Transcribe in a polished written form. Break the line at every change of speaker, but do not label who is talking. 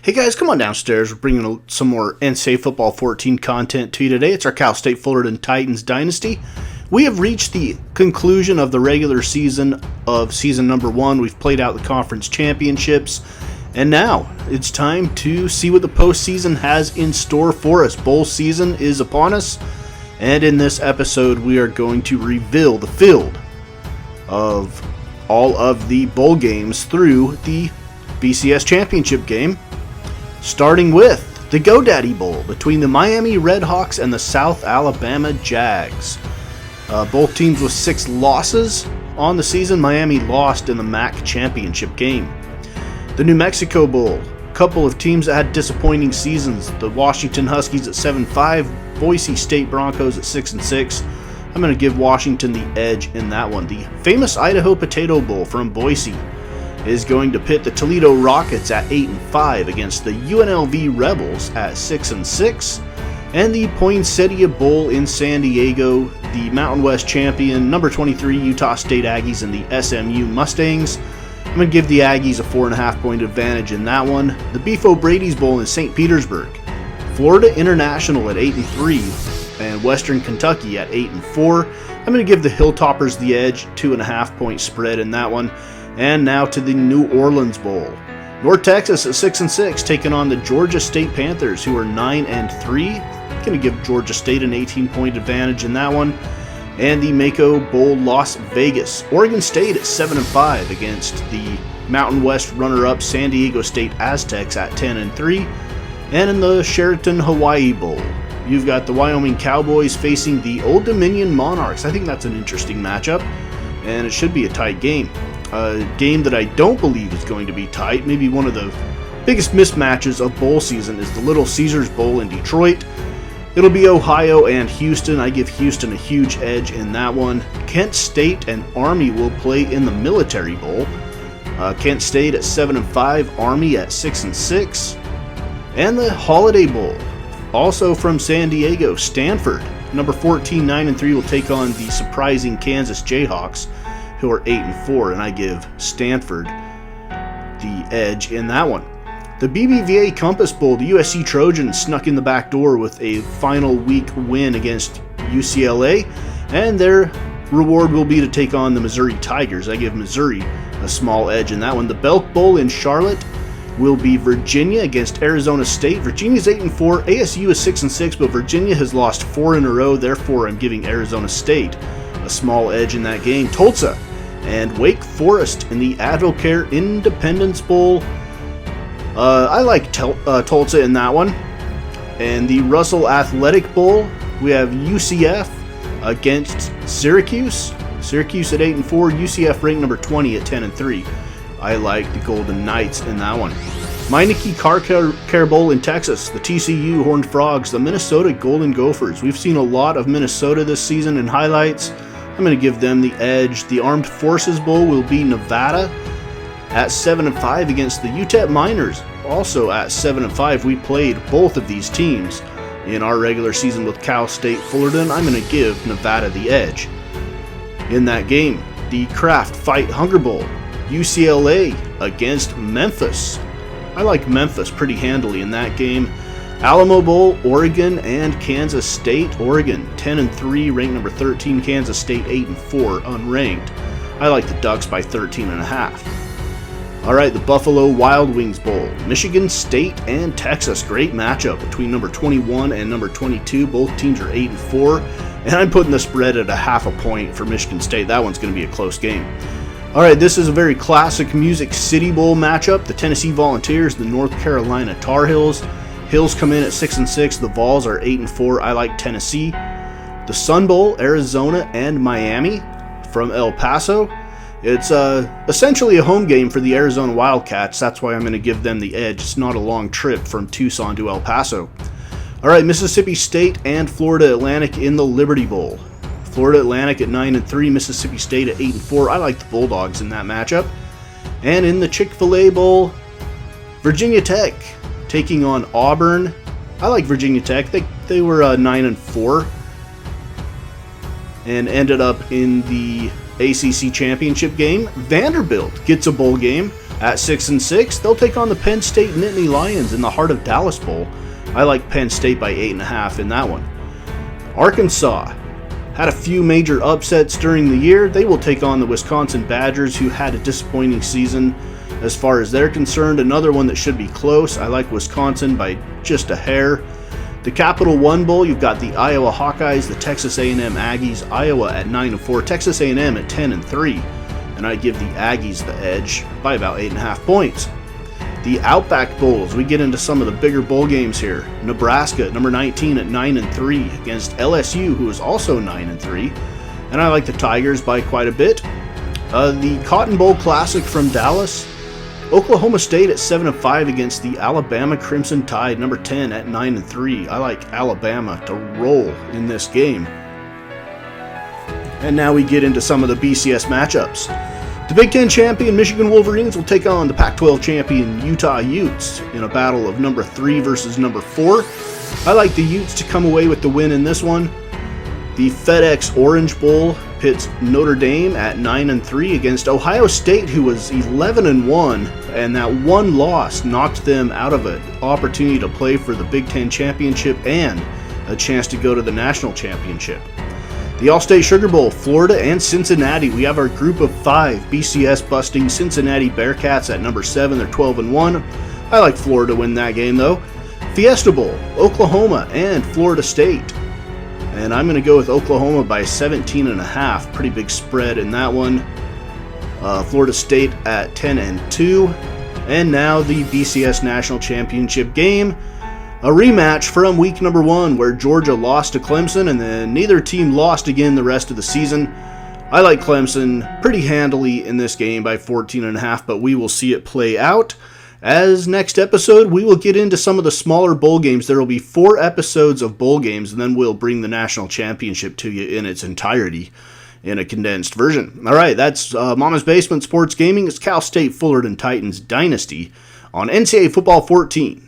Hey guys, come on downstairs. We're bringing some more NCAA Football 14 content to you today. It's our Cal State Fullerton Titans Dynasty. We have reached the conclusion of the regular season of season number 1. We've played out the conference championships. And now it's time to see what the postseason has in store for us. Bowl season is upon us. And in this episode, we are going to reveal the field of all of the bowl games through the BCS championship game. Starting with the GoDaddy Bowl between the Miami Redhawks and the South Alabama Jags. Both teams with 6 losses on the season. Miami lost in the MAC championship game. The New Mexico Bowl. A couple of teams that had disappointing seasons. The Washington Huskies at 7-5. Boise State Broncos at 6-6. I'm going to give Washington the edge in that one. The famous Idaho Potato Bowl from Boise is going to pit the Toledo Rockets at 8-5 against the UNLV Rebels at 6-6, and the Poinsettia Bowl in San Diego, the Mountain West champion, number 23 Utah State Aggies and the SMU Mustangs. I'm going to give the Aggies a 4.5 point advantage in that one. The Beef O'Brady's Bowl in St. Petersburg, Florida International at 8-3, and Western Kentucky at 8-4. I'm going to give the Hilltoppers the edge, 2.5 point spread in that one. And now to the New Orleans Bowl. North Texas at 6-6 taking on the Georgia State Panthers, who are 9-3. Going to give Georgia State an 18-point advantage in that one. And the Mako Bowl Las Vegas. Oregon State at 7-5 against the Mountain West runner-up San Diego State Aztecs at 10-3. And in the Sheraton Hawaii Bowl, you've got the Wyoming Cowboys facing the Old Dominion Monarchs. I think that's an interesting matchup, and it should be a tight game. A game that I don't believe is going to be tight. Maybe one of the biggest mismatches of bowl season is the Little Caesars Bowl in Detroit. It'll be Ohio and Houston. I give Houston a huge edge in that one. Kent State and Army will play in the Military Bowl. Kent State at 7-5, Army at 6-6. And the Holiday Bowl, also from San Diego, Stanford, number 14, 9-3, will take on the surprising Kansas Jayhawks, who are 8-4, and I give Stanford the edge in that one. The BBVA Compass Bowl, the USC Trojans snuck in the back door with a final week win against UCLA, and their reward will be to take on the Missouri Tigers. I give Missouri a small edge in that one. The Belk Bowl in Charlotte will be Virginia against Arizona State. Virginia's 8-4, ASU is 6-6, but Virginia has lost 4 in a row, therefore I'm giving Arizona State a small edge in that game. Tulsa and Wake Forest in the Advocare Independence Bowl. I like Tulsa in that one. And the Russell Athletic Bowl, we have UCF against Syracuse. Syracuse at 8-4, UCF ranked number 20 at 10-3. I like the Golden Knights in that one. Meineke Car Care Bowl in Texas, the TCU Horned Frogs, the Minnesota Golden Gophers. We've seen a lot of Minnesota this season in highlights. I'm going to give them the edge. The Armed Forces Bowl will be Nevada at 7-5 against the UTEP Miners, also at 7-5. We played both of these teams in our regular season with Cal State Fullerton. I'm going to give Nevada the edge in that game. The Kraft Fight Hunger Bowl, UCLA against Memphis. I like Memphis pretty handily in that game. Alamo Bowl, Oregon and Kansas State. Oregon 10-3, ranked number 13. Kansas State 8-4, unranked. I like the Ducks by 13.5. All right, the Buffalo Wild Wings Bowl, Michigan State and Texas. Great matchup between number 21 and number 22. Both teams are 8-4, and I'm putting the spread at a 0.5 point for Michigan State. That one's going to be a close game. All right, this is a very classic Music City Bowl matchup. The Tennessee Volunteers, the North Carolina Tar Heels. Hills come in at 6-6. The Vols are 8-4. I like Tennessee. The Sun Bowl, Arizona and Miami from El Paso. It's essentially a home game for the Arizona Wildcats. That's why I'm going to give them the edge. It's not a long trip from Tucson to El Paso. All right, Mississippi State and Florida Atlantic in the Liberty Bowl. Florida Atlantic at 9-3, Mississippi State at 8-4. I like the Bulldogs in that matchup. And in the Chick-fil-A Bowl, Virginia Tech taking on Auburn. I like Virginia Tech. They were 9-4 and ended up in the ACC championship game. Vanderbilt gets a bowl game At 6-6, they'll take on the Penn State Nittany Lions in the Heart of Dallas Bowl. I like Penn State by 8.5 in that one. Arkansas had a few major upsets during the year. They will take on the Wisconsin Badgers, who had a disappointing season as far as they're concerned. Another one that should be close. I like Wisconsin by just a hair. The Capital One Bowl, you've got the Iowa Hawkeyes, the Texas A&M Aggies, Iowa at 9-4, Texas A&M at 10-3, and I give the Aggies the edge by about 8.5 points. The Outback Bowls, we get into some of the bigger bowl games here. Nebraska, number 19 at 9-3 against LSU, who is also 9-3, and I like the Tigers by quite a bit. The Cotton Bowl Classic from Dallas, Oklahoma State at 7-5 against the Alabama Crimson Tide, number 10 at 9-3. I like Alabama to roll in this game. And now we get into some of the BCS matchups. The Big Ten champion Michigan Wolverines will take on the Pac-12 champion Utah Utes in a battle of number 3 versus number 4. I like the Utes to come away with the win in this one. The FedEx Orange Bowl pits Notre Dame at 9-3 against Ohio State, who was 11-1, and that one loss knocked them out of an opportunity to play for the Big Ten championship and a chance to go to the national championship. The All-State Sugar Bowl, Florida and Cincinnati. We have our group of 5 BCS busting Cincinnati Bearcats at number 7. They're 12-1. I like Florida to win that game though. Fiesta Bowl, Oklahoma and Florida State. And I'm going to go with Oklahoma by 17.5. Pretty big spread in that one. Florida State at 10-2. And now the BCS National Championship game. A rematch from week number 1 where Georgia lost to Clemson and then neither team lost again the rest of the season. I like Clemson pretty handily in this game by 14.5, but we will see it play out. As next episode, we will get into some of the smaller bowl games. There will be 4 episodes of bowl games, and then we'll bring the national championship to you in its entirety in a condensed version. All right, that's Mama's Basement Sports Gaming. It's Cal State Fullerton Titans Dynasty on NCAA Football 14.